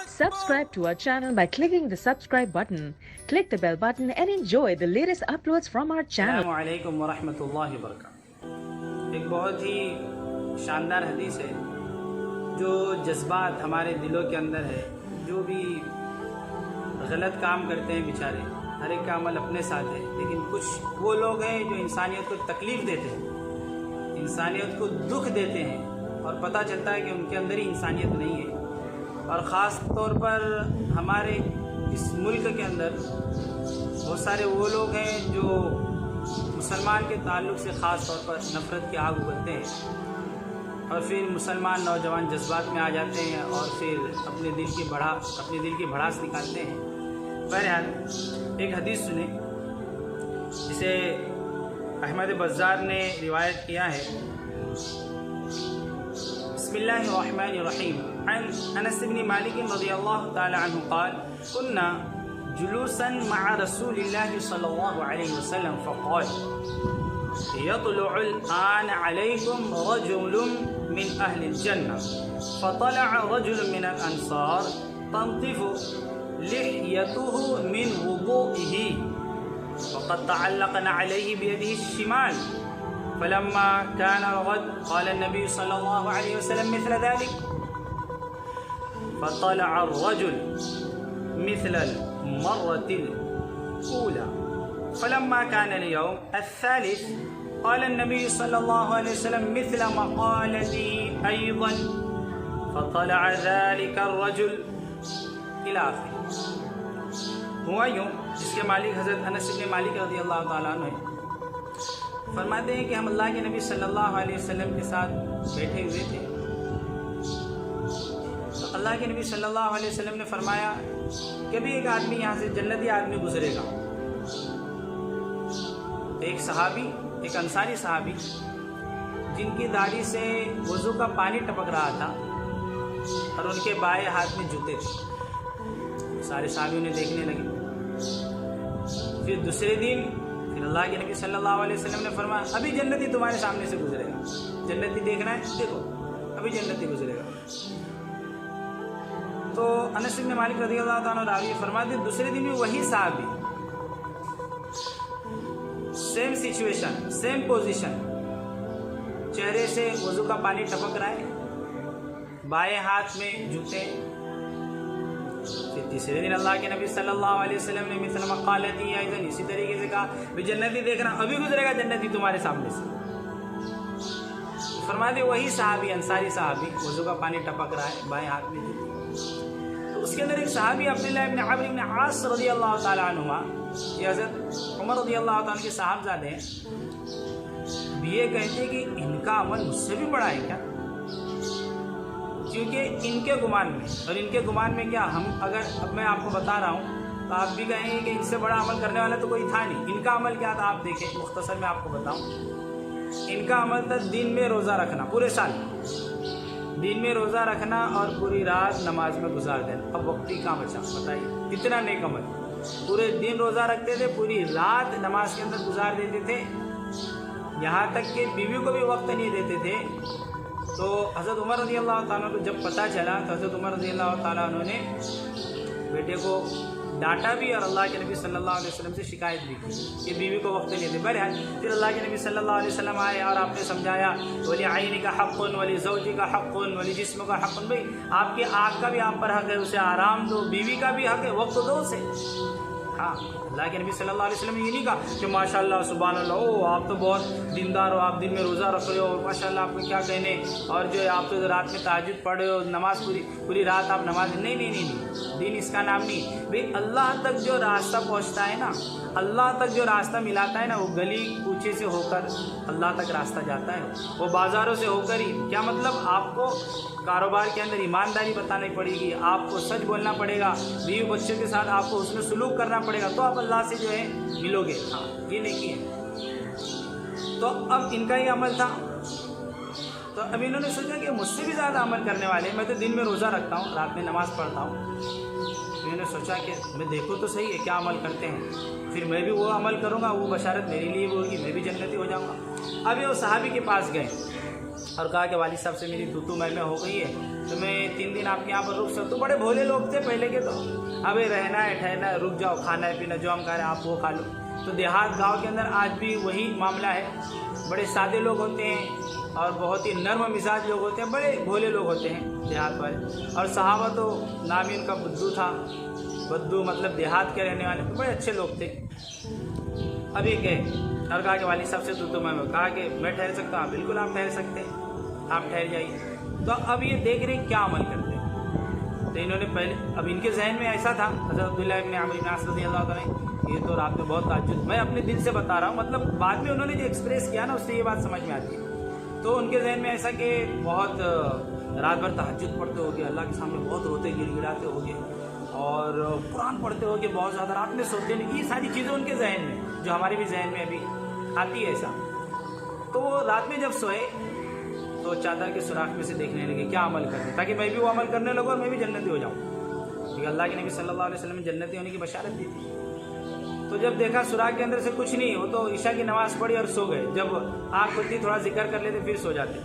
Subscribe to our channel by clicking the subscribe button. Click the bell button and enjoy the latest uploads from our channel. السلام علیکم ورحمۃ اللہ وبرکاتہ۔ ایک بہت ہی شاندار حدیث ہے جو جذبات ہمارے دلوں کے اندر ہے۔ جو بھی غلط کام کرتے ہیں بیچارے، ہر ایک کا عمل اپنے ساتھ ہے، لیکن کچھ وہ لوگ ہیں جو انسانیت کو تکلیف دیتے ہیں، انسانیت کو دکھ دیتے ہیں، اور پتہ چلتا ہے کہ ان کے اندر ہی انسانیت نہیں ہے۔ اور خاص طور پر ہمارے اس ملک کے اندر بہت سارے وہ لوگ ہیں جو مسلمان کے تعلق سے خاص طور پر نفرت کی آگ اگلتے ہیں، اور پھر مسلمان نوجوان جذبات میں آ جاتے ہیں اور پھر اپنے دل کی بھڑاس نکالتے ہیں۔ بہرحال ایک حدیث سنیں جسے احمد بزار نے روایت کیا ہے۔ بسم اللہ الرحمن الرحیم۔ عن انس بن مالک رضی اللہ تعالی عنہ قال كنا جلوسا مع رسول الله صلی اللہ علیہ وسلم فقال يطلع الآن عليكم رجل من أهل الجنة فطلع رجل من الأنصار تنطف لحيته من وضوئه وقد تعلقنا عليه بيده الشمال فلما كان الغد قال النبي صلى الله عليه وسلم مثل ذلك فطلع الرجل مثل المرة الأولى فلما كان اليوم الثالث قال النبي صلى الله عليه وسلم مثل مقالتي أيضا فطلع ذلك الرجل إلى آخره۔ ہوا یوں، جس کے مالک حضرت انس بن مالک رضی اللہ تعالیٰ عنہ فرماتے ہیں کہ ہم اللہ کے نبی صلی اللہ علیہ وسلم کے ساتھ بیٹھے ہوئے تھے، تو اللہ کے نبی صلی اللہ علیہ وسلم نے فرمایا کہ بھی ایک آدمی یہاں سے جنتی آدمی گزرے گا۔ ایک صحابی، ایک انصاری صحابی جن کی داڑھی سے وضو کا پانی ٹپک رہا تھا اور ان کے بائیں ہاتھ میں جوتے تھے، سارے صحابی انہیں دیکھنے لگے۔ پھر دوسرے دن پھر اللہ کے نبی صلی اللہ علیہ وسلم نے فرمایا ابھی جنتی تمہارے سامنے سے گزرے گا، جنتی دیکھنا ہے دیکھو، ابھی جنتی گزرے گا۔ تو انس بن مالک رضی اللہ تعالیٰ راوی فرماتے دوسرے دن بھی وہی صحابی، سیم سچویشن، سیم پوزیشن، چہرے سے وضو کا پانی ٹپک رہا ہے، بائیں ہاتھ میں جوتے۔ پھر تیسرے دن اللہ کے نبی صلی اللہ علیہ وسلم نے مثل مقالتی ایضا اسی طریقے سے کہا بھی جنتی دیکھنا، ابھی گزرے گا جنتی تمہارے سامنے سے۔ فرماتے وہی صحابی، انصاری صحابی، وضو کا پانی ٹپک رہا ہے، بائیں ہاتھ میں جوتے۔ تو اس کے اندر ایک صحابی عبداللہ ابن عمرو بن عاص رضی اللہ تعالیٰ عنہما، یہ حضرت عمر رضی اللہ تعالیٰ کے صاحبزادے ہیں، یہ کہتے ہیں کہ ان کا عمل مجھ سے بھی بڑا ہے کیا؟ کیونکہ ان کے گمان میں، اور ان کے گمان میں کیا، ہم اگر اب میں آپ کو بتا رہا ہوں تو آپ بھی کہیں گے کہ ان سے بڑا عمل کرنے والا تو کوئی تھا نہیں۔ ان کا عمل کیا تھا آپ دیکھیں، مختصر میں آپ کو بتاؤں۔ ان کا عمل تھا دن میں روزہ رکھنا، پورے سال دن میں روزہ رکھنا اور پوری رات نماز میں گزار دینا۔ اب وقت ہی کہاں بچا، بتائیے کتنا نیک عمل۔ پورے دن روزہ رکھتے تھے، پوری رات نماز کے اندر گزار دیتے تھے، یہاں تک کہ بیوی کو بھی وقت نہیں دیتے تھے۔ تو حضرت عمر رضی اللہ تعالیٰ کو جب پتہ چلا تو حضرت عمر رضی اللہ تعالیٰ عنہ نے بیٹے کو ڈانٹا بھی اور اللہ کے نبی صلی اللہ علیہ وسلم سے شکایت بھی کی کہ بیوی کو وقت نہیں دے۔ بہرحال پھر اللہ کے نبی صلی اللہ علیہ وسلم آئے اور آپ نے سمجھایا ولی عین کا حق، ولی زوجی کا حق، ولی جسم کا حق، بھائی آپ کی آنکھ کا بھی آپ پر حق ہے، اسے آرام دو، بیوی کا بھی حق ہے، وقت دو اسے۔ ہاں، اللہ کے نبی صلی اللہ علیہ وسلم نے یہ نہیں کہا کہ ماشاء اللہ سبحان اللہ، او آپ تو بہت دیندار ہو، آپ دن میں روزہ رکھ رہے ہو، ماشاء اللہ آپ کو کیا کہنے، اور جو ہے آپ تو رات میں تہجد پڑھ رہے ہو، نماز پوری رات آپ نماز، نہیں، دین اس کا نام نہیں۔ بھائی اللہ تک جو راستہ پہنچتا ہے نا، اللہ تک جو راستہ ملاتا ہے نا، وہ گلی کوچے سے ہو کر اللہ تک راستہ جاتا ہے، وہ بازاروں سے ہو کر ہی۔ کیا مطلب، آپ کو کاروبار کے اندر ایمانداری بتانی پڑے گی، آپ کو سچ بولنا پڑے گا، بیوی بچوں کے ساتھ آپ کو حسن سلوک کرنا پڑے گا، تو آپ اللہ سے جو ہے ملو گے۔ ہاں، یہ نیکی ہے۔ تو اب ان کا ہی عمل تھا، تو اب انہوں نے سوچا کہ مجھ سے بھی زیادہ عمل کرنے والے، میں تو دن میں روزہ رکھتا ہوں، رات میں نماز پڑھتا ہوں، تو انہوں نے سوچا کہ میں دیکھوں تو صحیح ہے کیا عمل کرتے ہیں، پھر میں بھی وہ عمل کروں گا، وہ بشارت میرے لیے ہوگی، میں بھی جنتی ہو جاؤں گا۔ اب وہ صحابی کے پاس گئے اور کہا کہ والد صاحب سے میری تو میں ہو گئی ہے تو میں 3 دن آپ کے یہاں پر رک سکتا ہوں. بڑے بھولے لوگ تھے پہلے کے, تو ابھی رہنا ہے ٹھہرنا ہے, رک جاؤ, کھانا ہے پینا جو ہم کھا رہے ہیں آپ وہ کھا لو. تو دیہات گاؤں کے اندر آج بھی وہی معاملہ ہے. بڑے سادے لوگ ہوتے ہیں اور بہت ہی نرم مزاج لوگ ہوتے ہیں, بڑے بھولے لوگ ہوتے ہیں دیہات والے. اور صحابہ تو نام ہی ان کا بدو تھا, بدو مطلب دیہات کے رہنے والے, بڑے اچھے لوگ تھے. اب یہ گئے اور کہا کہ والد صاحب سے تو میں کہا کہ میں ٹھہر سکتا ہوں. بالکل آپ ٹھہر سکتے ہیں, آپ ٹھہر جائیے. تو اب یہ دیکھ رہے ہیں کیا عمل کرتے ہیں. تو انہوں نے پہلے, اب ان کے ذہن میں ایسا تھا حضرت عبداللہ ابن عمرو بن عاص رضی اللہ عنہ, یہ تو رات میں بہت تہجد, میں اپنے دل سے بتا رہا ہوں, مطلب بعد میں انہوں نے جو ایکسپریس کیا نا اس سے یہ بات سمجھ میں آتی ہے. تو ان کے ذہن میں ایسا کہ بہت رات بھر تہجد پڑھتے ہو گے, اللہ کے سامنے بہت روتے گڑ گڑاتے ہو گے, اور قرآن پڑھتے ہو گے بہت زیادہ, رات میں سوتے نہیں. یہ ساری چیزیں ان کے ذہن میں جو ہمارے بھی ذہن میں ابھی آتی ہے ایسا. تو وہ رات میں جب سوئے تو چادر کے سوراخ میں سے دیکھنے لگے کیا عمل کرتے, تاکہ میں بھی وہ عمل کرنے لگوں اور میں بھی جنتی ہو جاؤں, کیونکہ اللہ کے نبی صلی اللہ علیہ وسلم نے جنتی ہونے کی بشارت دی تھی. تو جب دیکھا سوراخ کے اندر سے کچھ نہیں, وہ تو عشاء کی نماز پڑھی اور سو گئے. جب آنکھ کھلتی تھوڑا ذکر کر لیتے پھر سو جاتے.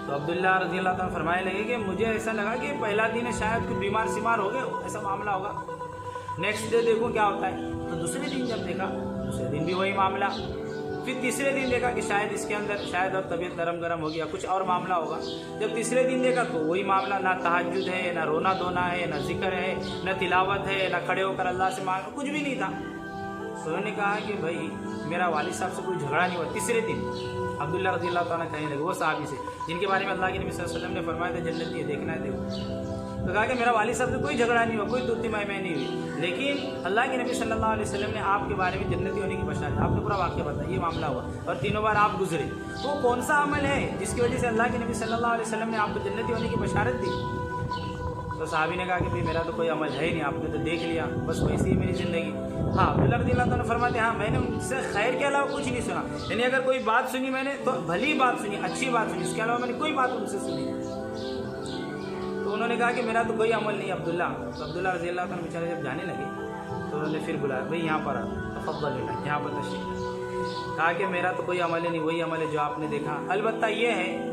تو عبداللہ رضی اللہ عنہ فرمانے لگے کہ مجھے ایسا لگا کہ پہلا دن ہے, شاید کوئی بیمار سیمار ہو گئے, ایسا معاملہ ہوگا. نیکسٹ ڈے دیکھوں کیا ہوتا ہے. تو دوسرے دن جب دیکھا, دوسرے دن بھی وہی معاملہ. پھر تیسرے دن دیکھا کہ شاید اس کے اندر شاید اور طبیعت نرم گرم ہو گیا, کچھ اور معاملہ ہوگا. جب تیسرے دن دیکھا تو وہی معاملہ, نہ تہجد ہے, نہ رونا دھونا ہے, نہ ذکر ہے, نہ تلاوت ہے, نہ کھڑے ہو کر اللہ سے مانگنا, کچھ بھی نہیں تھا. تو انہوں نے کہا کہ بھائی میرا والد صاحب سے کوئی جھگڑا نہیں ہوا. تیسرے دن عبداللہ رضی اللہ تعالیٰ کہنے لگے, وہ صحابی سے جن کے بارے میں اللہ کے نبی صلی اللہ علیہ وسلم نے فرمایا تھا جنتی ہے, دیکھنا ہے دیکھو. تو کہا کہ میرا والد صاحب سے کوئی جھگڑا نہیں ہوا, کوئی توتی میں نہیں ہوئی, لیکن اللہ کے نبی صلی اللہ علیہ وسلم نے آپ کے بارے میں جنتی ہونے کی بشارت, آپ نے پورا واقعہ بتایا, یہ معاملہ ہوا اور 3 بار آپ گزرے. تو وہ کون سا عمل ہے جس کی وجہ سے اللہ کے نبی صلی اللہ علیہ وسلم نے آپ کو جنتی ہونے کی بشارت دی؟ تو صحابی نے کہا کہ میرا تو کوئی عمل ہے ہی نہیں, آپ نے تو دیکھ لیا, بس ویسی ہی میری زندگی. ہاں, عبداللہ رضی اللہ عنہ فرماتے ہیں, ہاں میں نے ان سے خیر کے علاوہ کچھ نہیں سنا. یعنی اگر کوئی بات سنی میں نے تو بھلی بات سنی, اچھی بات سنی, اس کے علاوہ میں نے کوئی بات ان سے سنی. تو انہوں نے کہا کہ میرا تو کوئی عمل نہیں عبداللہ. تو عبداللہ رضی اللہ عنہ بیچارے جب جانے لگے تو انہوں نے پھر بلایا, بھائی یہاں پر آ, تفضل یہاں پر تشریف. کہا کہ میرا تو کوئی عمل ہی نہیں, وہی عمل ہے جو آپ نے دیکھا. البتہ یہ ہے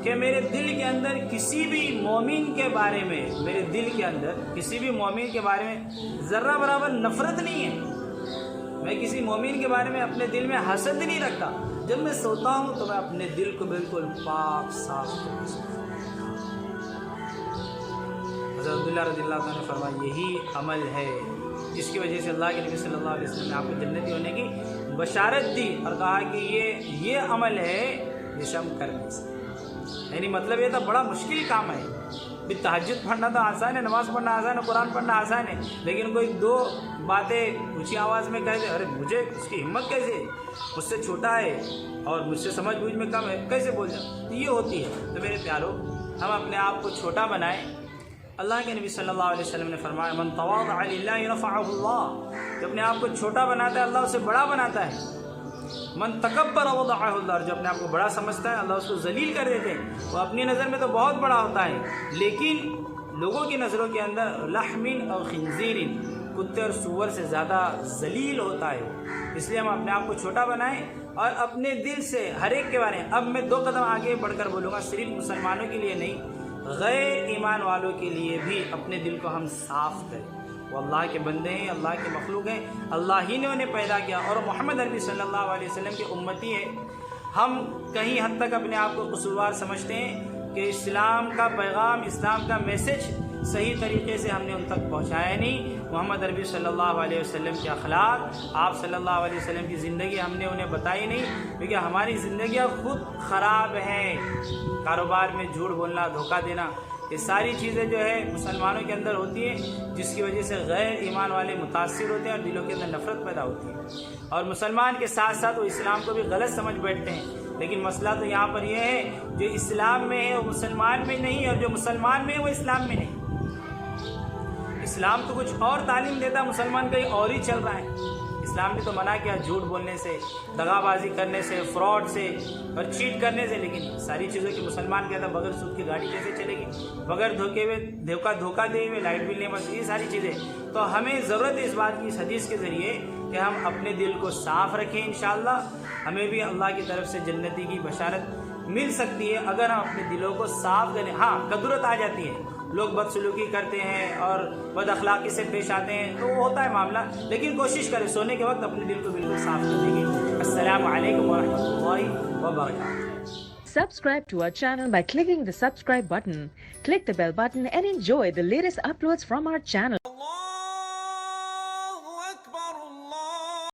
کہ میرے دل کے اندر کسی بھی مومن کے بارے میں, میرے دل کے اندر کسی بھی مومن کے بارے میں ذرہ برابر نفرت نہیں ہے. میں کسی مومن کے بارے میں اپنے دل میں حسد نہیں رکھتا. جب میں سوتا ہوں تو میں اپنے دل کو بالکل پاک صاف کر سکتا ہوں. حضرت عبداللہ رضی اللہ عنہ نے فرمایا یہی عمل ہے جس کی وجہ سے اللہ کے نبی صلی اللہ علیہ وسلم نے آپ کو جنتی ہونے کی بشارت دی, اور کہا کہ یہ عمل ہے جسے ہم کر نہیں سکتے. یعنی مطلب یہ تھا بڑا مشکل کام ہے. بھی تہجد پڑھنا تو آسان ہے, نماز پڑھنا آسان ہے, قرآن پڑھنا آسان ہے, لیکن کوئی 2 باتیں اونچی آواز میں کہہ دے, ارے مجھے اس کی ہمت کیسے, مجھ سے چھوٹا ہے اور مجھ سے سمجھ بوجھ میں کم ہے, کیسے بول جاؤں. تو یہ ہوتی ہے. تو میرے پیارو, ہم اپنے آپ کو چھوٹا بنائیں. اللہ کے نبی صلی اللہ علیہ وسلم نے فرمایا من تواضع للہ رفعہ اللہ, جو اپنے آپ کو چھوٹا بناتا ہے اللہ اسے بڑا بناتا ہے. من تکبر وضعہ اللہ, جو اپنے آپ کو بڑا سمجھتا ہے اللہ اس کو ذلیل کر دیتے ہیں. وہ اپنی نظر میں تو بہت بڑا ہوتا ہے, لیکن لوگوں کی نظروں کے اندر لحم اور خنزیر, کتے اور سور سے زیادہ ذلیل ہوتا ہے. اس لیے ہم اپنے آپ کو چھوٹا بنائیں اور اپنے دل سے ہر ایک کے بارے میں. اب میں 2 قدم آگے بڑھ کر بولوں گا, صرف مسلمانوں کے لیے نہیں, غیر ایمان والوں کے لیے بھی اپنے دل کو ہم صاف کریں. وہ اللہ کے بندے ہیں, اللہ کے مخلوق ہیں, اللہ ہی نے انہیں پیدا کیا, اور محمد عربی صلی اللہ علیہ وسلم کے امتی ہیں. ہم کہیں حد تک اپنے آپ کو قصوروار سمجھتے ہیں کہ اسلام کا پیغام, اسلام کا میسج صحیح طریقے سے ہم نے ان تک پہنچایا نہیں. محمد عربی صلی اللہ علیہ وسلم کے اخلاق, آپ صلی اللہ علیہ وسلم کی زندگی ہم نے انہیں بتائی نہیں, کیونکہ ہماری زندگیاں خود خراب ہیں. کاروبار میں جھوٹ بولنا, دھوکہ دینا, یہ ساری چیزیں جو ہے مسلمانوں کے اندر ہوتی ہیں, جس کی وجہ سے غیر ایمان والے متاثر ہوتے ہیں اور دلوں کے اندر نفرت پیدا ہوتی ہے. اور مسلمان کے ساتھ ساتھ وہ اسلام کو بھی غلط سمجھ بیٹھتے ہیں. لیکن مسئلہ تو یہاں پر یہ ہے, جو اسلام میں ہے وہ مسلمان میں نہیں, اور جو مسلمان میں ہے وہ اسلام میں نہیں. اسلام تو کچھ اور تعلیم دیتا, مسلمان کہیں اور ہی چل رہا ہے. اسلام نے تو منع کیا جھوٹ بولنے سے, دغا بازی کرنے سے, فراڈ سے اور چیٹ کرنے سے, لیکن ساری چیزوں کی مسلمان کہتا ہے بغیر سود کی گاڑی کیسے چلے گی, بغیر دھوکہ دے ہوئے لائٹ بل نہیں بس, یہ ساری چیزیں. تو ہمیں ضرورت ہے اس بات کی, اس حدیث کے ذریعے, کہ ہم اپنے دل کو صاف رکھیں. انشاءاللہ ہمیں بھی اللہ کی طرف سے جنتی کی بشارت مل سکتی ہے اگر ہم اپنے دلوں کو صاف کریں. ہاں کدورت آ جاتی ہے, لوگ بدسلوکی کرتے ہیں اور بد اخلاقی سے پیش آتے ہیں تو وہ ہوتا ہے معاملہ, لیکن کوشش کریں سونے کے وقت اپنے دل کو بالکل صاف کرنے کی. السلام علیکم ورحمۃ اللہ وبرکاتہ. Subscribe to our channel by clicking the subscribe button. Click the bell button and enjoy the latest uploads from our channel.